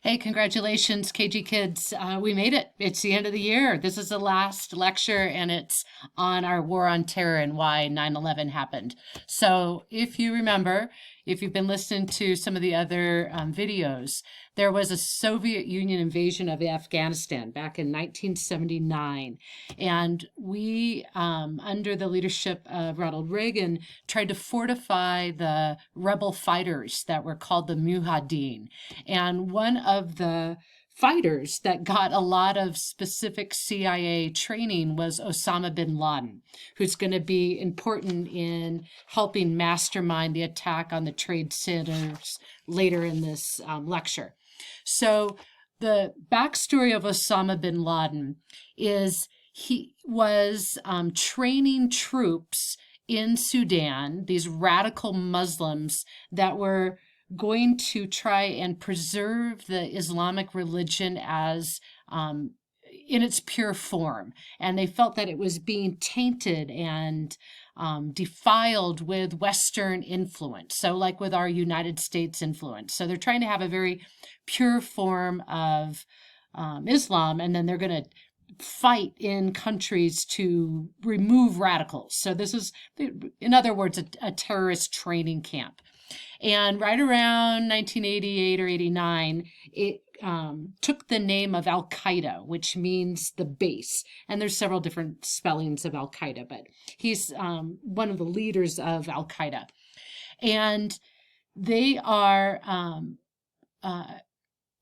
Hey, congratulations, KG kids. We made it. It's the end of the year. This is the last lecture, and it's on our war on terror and why 9/11 happened. So, if you remember, if you've been listening to some of the other videos, there was a Soviet Union invasion of Afghanistan back in 1979. And we, under the leadership of Ronald Reagan, tried to fortify the rebel fighters that were called the Mujahideen. And one of the fighters that got a lot of specific CIA training was Osama bin Laden, who's going to be important in helping mastermind the attack on the trade centers later in this lecture. So, the backstory of Osama bin Laden is he was training troops in Sudan, these radical Muslims that were going to try and preserve the Islamic religion as in its pure form. And they felt that it was being tainted and defiled with Western influence. So, like with our United States influence. So, they're trying to have a very pure form of Islam, and then they're going to fight in countries to remove radicals. So, this is, in other words, a terrorist training camp. And right around 1988 or 89, it took the name of Al Qaeda, which means the base. And there's several different spellings of Al Qaeda, but he's one of the leaders of Al Qaeda. And they are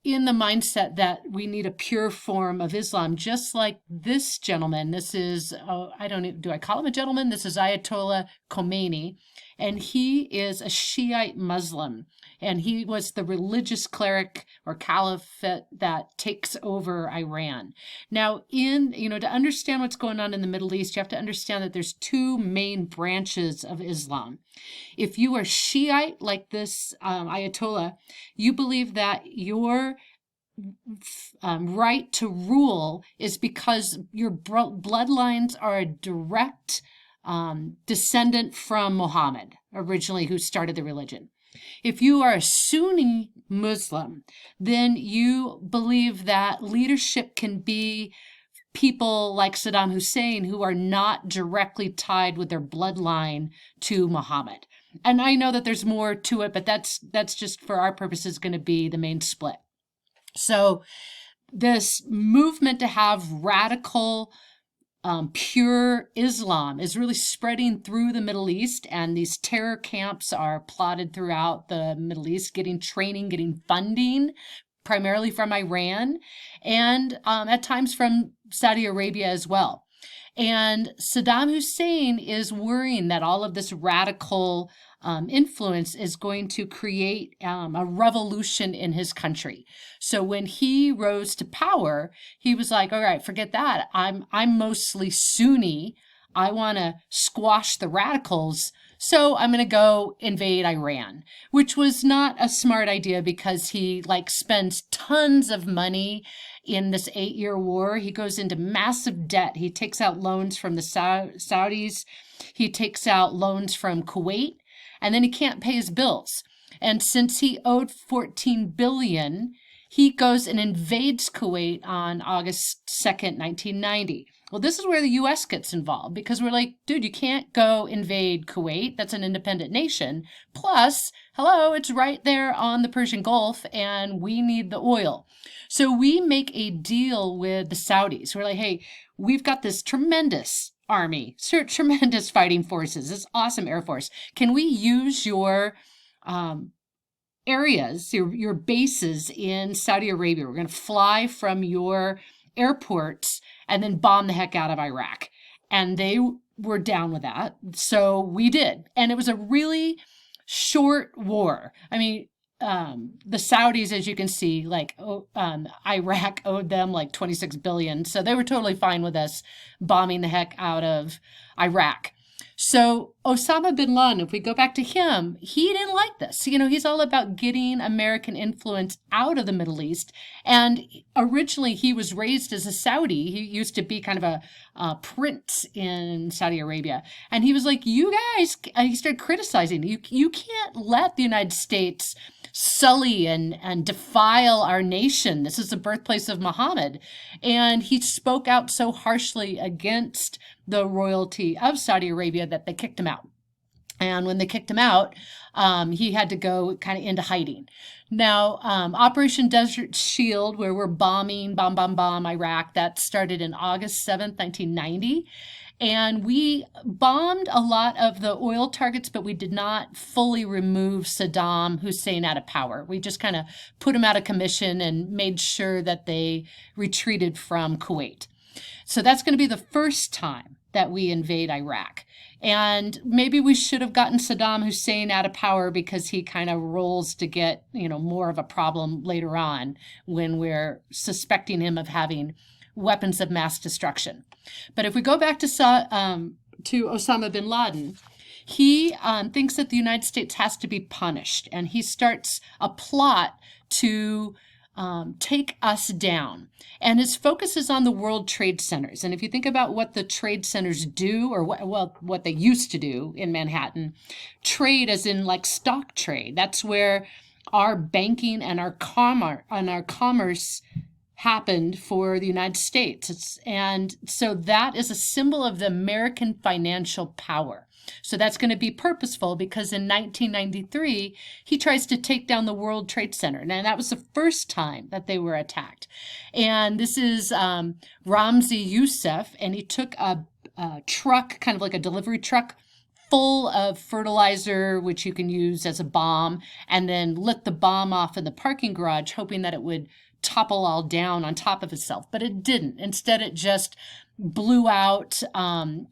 in the mindset that we need a pure form of Islam, just like this gentleman. This is, do I call him a gentleman? This is Ayatollah Khomeini, and he is a Shiite Muslim, and he was the religious cleric or caliphate that takes over Iran. Now, to understand what's going on in the Middle East, you have to understand that there's two main branches of Islam. If you are Shiite, like this Ayatollah, you believe that your right to rule is because your bloodlines are a direct descendant from Muhammad, originally, who started the religion. If you are a Sunni Muslim, then you believe that leadership can be people like Saddam Hussein who are not directly tied with their bloodline to Muhammad. And I know that there's more to it, but that's just for our purposes going to be the main split. So this movement to have radical pure Islam is really spreading through the Middle East, and these terror camps are plotted throughout the Middle East, getting training, getting funding, primarily from Iran, and at times from Saudi Arabia as well. And Saddam Hussein is worrying that all of this radical influence is going to create a revolution in his country. So when he rose to power, he was like, all right, forget that. I'm mostly Sunni. I want to squash the radicals. So I'm going to go invade Iran, which was not a smart idea because he spends tons of money in this 8-year war. He goes into massive debt. He takes out loans from the Saudis. He takes out loans from Kuwait, and then he can't pay his bills. And since he owed $14 billion, he goes and invades Kuwait on August 2nd, 1990. Well, this is where the U.S. gets involved because we're like, dude, you can't go invade Kuwait. That's an independent nation. Plus, hello, it's right there on the Persian Gulf, and we need the oil. So we make a deal with the Saudis. We're like, hey, we've got this tremendous army, tremendous fighting forces, this awesome Air Force. Can we use your areas, your bases in Saudi Arabia? We're going to fly from your airports and then bomb the heck out of Iraq. And they were down with that. So we did. And it was a really short war. I mean, the Saudis, as you can see, Iraq owed them like $26 billion. So they were totally fine with us bombing the heck out of Iraq. So Osama bin Laden, if we go back to him, he didn't like this. He's all about getting American influence out of the Middle East. And originally, he was raised as a Saudi. He used to be kind of a prince in Saudi Arabia. And he was like, you guys, he started criticizing. You can't let the United States sully and defile our nation. This is the birthplace of Muhammad. And he spoke out so harshly against the royalty of Saudi Arabia that they kicked him out. And when they kicked him out, he had to go kind of into hiding. Now, Operation Desert Shield, where we're bomb Iraq, that started in August 7th, 1990. And we bombed a lot of the oil targets, but we did not fully remove Saddam Hussein out of power. We just kind of put him out of commission and made sure that they retreated from Kuwait. So that's going to be the first time that we invade Iraq. And maybe we should have gotten Saddam Hussein out of power because he kind of rolls to get, more of a problem later on when we're suspecting him of having weapons of mass destruction. But if we go back to Osama bin Laden, he thinks that the United States has to be punished, and he starts a plot to take us down. And his focus is on the World Trade Centers. And if you think about what the trade centers do, or what they used to do in Manhattan, trade as in like stock trade. That's where our banking and our commerce happened for the United States. And so that is a symbol of the American financial power. So that's going to be purposeful because in 1993, he tries to take down the World Trade Center. And that was the first time that they were attacked. And this is Ramzi Youssef, and he took a truck, kind of like a delivery truck, full of fertilizer, which you can use as a bomb, and then lit the bomb off in the parking garage, hoping that it would topple all down on top of itself. But it didn't. Instead, it just blew out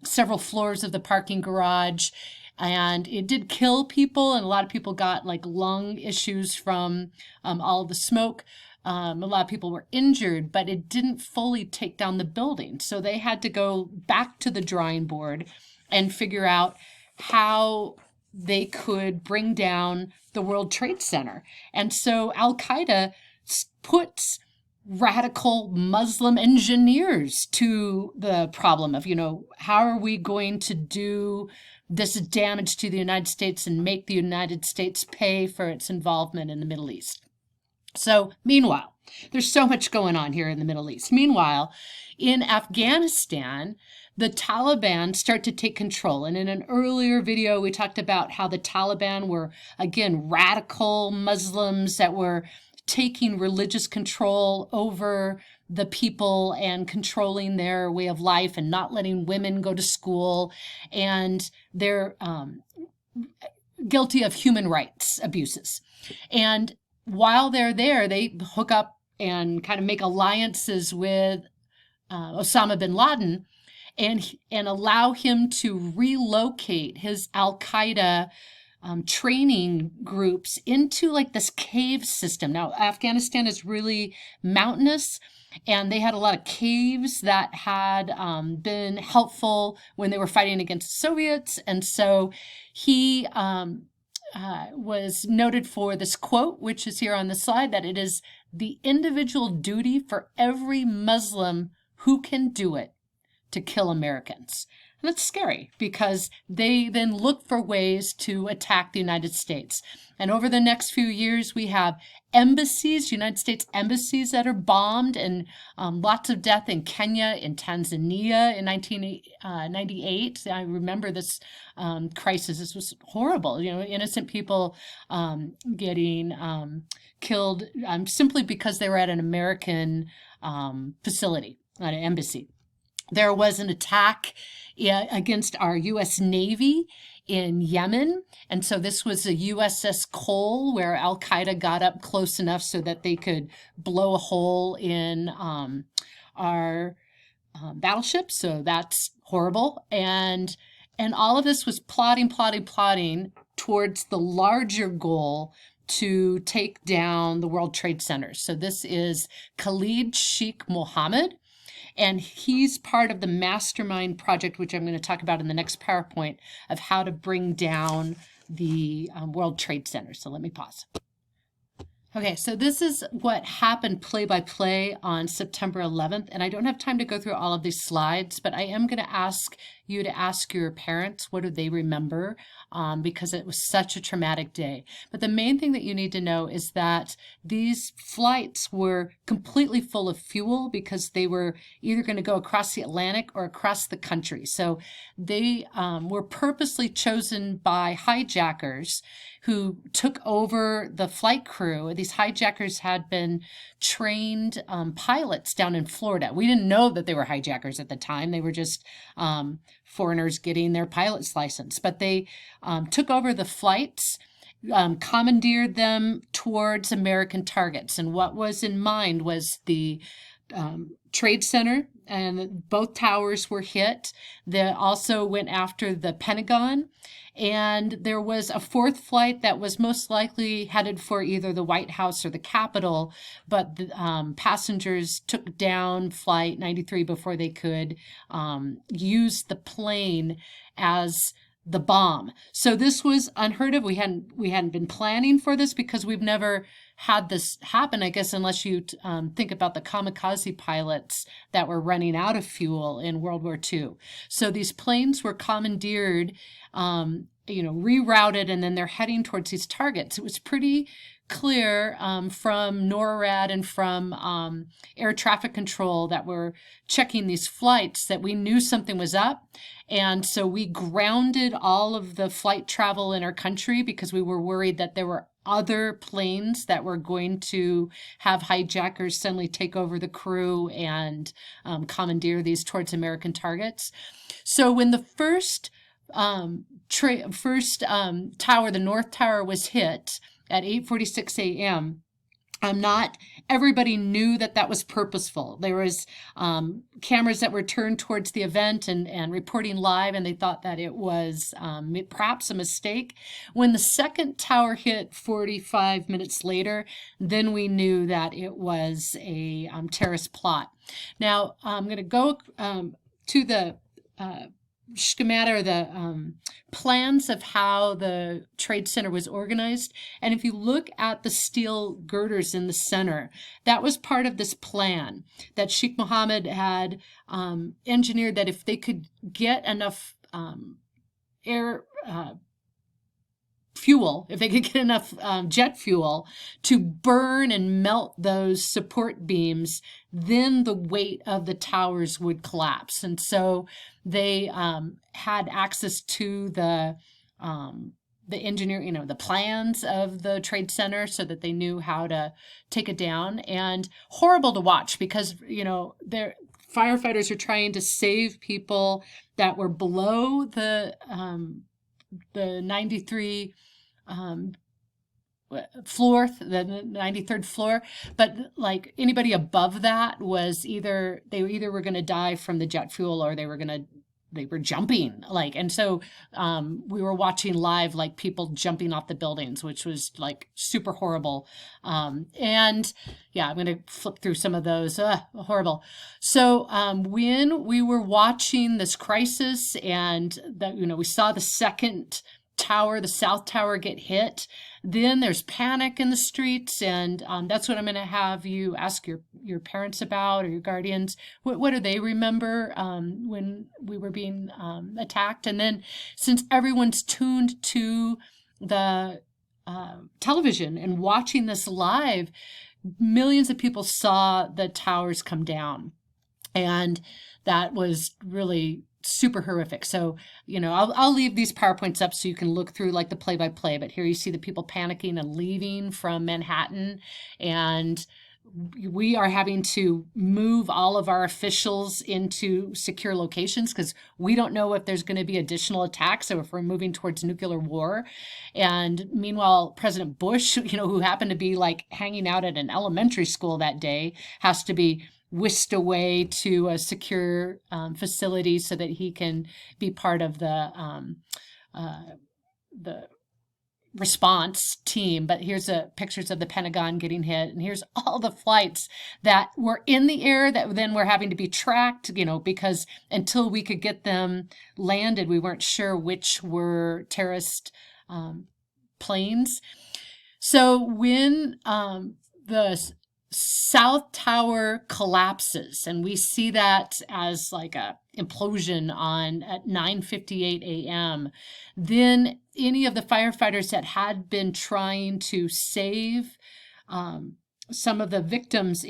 several floors of the parking garage, and it did kill people, and a lot of people got like lung issues from all of the smoke. A lot of people were injured, but it didn't fully take down the building. So they had to go back to the drawing board and figure out how they could bring down the World Trade Center. And so Al-Qaeda puts radical Muslim engineers to the problem of, how are we going to do this damage to the United States and make the United States pay for its involvement in the Middle East? So meanwhile, there's so much going on here in the Middle East. Meanwhile, in Afghanistan, the Taliban start to take control. And in an earlier video, we talked about how the Taliban were, again, radical Muslims that were taking religious control over the people and controlling their way of life and not letting women go to school. And they're guilty of human rights abuses. And while they're there, they hook up and kind of make alliances with Osama bin Laden and allow him to relocate his Al-Qaeda training groups into like this cave system. Now, Afghanistan is really mountainous, and they had a lot of caves that had been helpful when they were fighting against the Soviets. And so he was noted for this quote, which is here on the slide, that it is the individual duty for every Muslim who can do it to kill Americans. And that's scary because they then look for ways to attack the United States. And over the next few years, we have embassies, United States embassies that are bombed, and lots of death in Kenya, in Tanzania in 1998. I remember this crisis. This was horrible. Innocent people getting killed simply because they were at an American facility, at an embassy. There was an attack against our U.S. Navy in Yemen. And so this was a USS Cole where Al-Qaeda got up close enough so that they could blow a hole in our battleship. So that's horrible. And all of this was plotting towards the larger goal to take down the World Trade Center. So this is Khalid Sheikh Mohammed. And he's part of the mastermind project, which I'm going to talk about in the next PowerPoint, of how to bring down the World Trade Center. So let me pause. Okay, so this is what happened play by play on September 11th, and I don't have time to go through all of these slides, but I am going to ask you to ask your parents, what do they remember, because it was such a traumatic day. But the main thing that you need to know is that these flights were completely full of fuel because they were either going to go across the Atlantic or across the country. So they were purposely chosen by hijackers who took over the flight crew. These hijackers had been trained pilots down in Florida. We didn't know that they were hijackers at the time. They were just foreigners getting their pilot's license. But they took over the flights, commandeered them towards American targets. And what was in mind was the Trade Center, and both towers were hit. They also went after the Pentagon. And there was a fourth flight that was most likely headed for either the White House or the Capitol, but the passengers took down Flight 93 before they could use the plane as the bomb. So this was unheard of. We hadn't been planning for this because we've never had this happen, I guess, unless you think about the kamikaze pilots that were running out of fuel in World War II. So these planes were commandeered, rerouted, and then they're heading towards these targets. It was pretty clear from NORAD and from air traffic control that were checking these flights that we knew something was up. And so we grounded all of the flight travel in our country because we were worried that there were other planes that were going to have hijackers suddenly take over the crew and commandeer these towards American targets. So when the first tower, the North Tower, was hit at 8:46 a.m., not everybody knew that that was purposeful. There was cameras that were turned towards the event and reporting live, and they thought that it was perhaps a mistake. When the second tower hit 45 minutes later, then we knew that it was a terrorist plot. Now, I'm going to go to the schematic, or the plans of how the Trade Center was organized. And if you look at the steel girders in the center, that was part of this plan that Sheikh Mohammed had engineered, that if they could get enough fuel, if they could get enough jet fuel to burn and melt those support beams, then the weight of the towers would collapse. And so they had access to the engineer, the plans of the Trade Center, so that they knew how to take it down. And horrible to watch because, their firefighters are trying to save people that were below the 93 floor, the 93rd floor, but like anybody above that was either were going to die from the jet fuel, or they were jumping, and so we were watching live, like people jumping off the buildings, which was like super horrible. And yeah, I'm going to flip through some of those. Horrible. So when we were watching this crisis, and we saw the second tower, the South Tower, get hit, then there's panic in the streets, and that's what I'm going to have you ask your parents about, or your guardians. What do they remember when we were being attacked? And then, since everyone's tuned to the television and watching this live, millions of people saw the towers come down, and that was really super horrific. So, I'll leave these PowerPoints up so you can look through like the play-by-play, but here you see the people panicking and leaving from Manhattan, and we are having to move all of our officials into secure locations because we don't know if there's going to be additional attacks, or if we're moving towards nuclear war. And meanwhile, President Bush, who happened to be like hanging out at an elementary school that day, has to be whisked away to a secure facility so that he can be part of the response team, but here's pictures of the Pentagon getting hit, and here's all the flights that were in the air that then were having to be tracked, because until we could get them landed, we weren't sure which were terrorist planes. So when the South Tower collapses, and we see that as like a implosion at 9:58 a.m., then any of the firefighters that had been trying to save some of the victims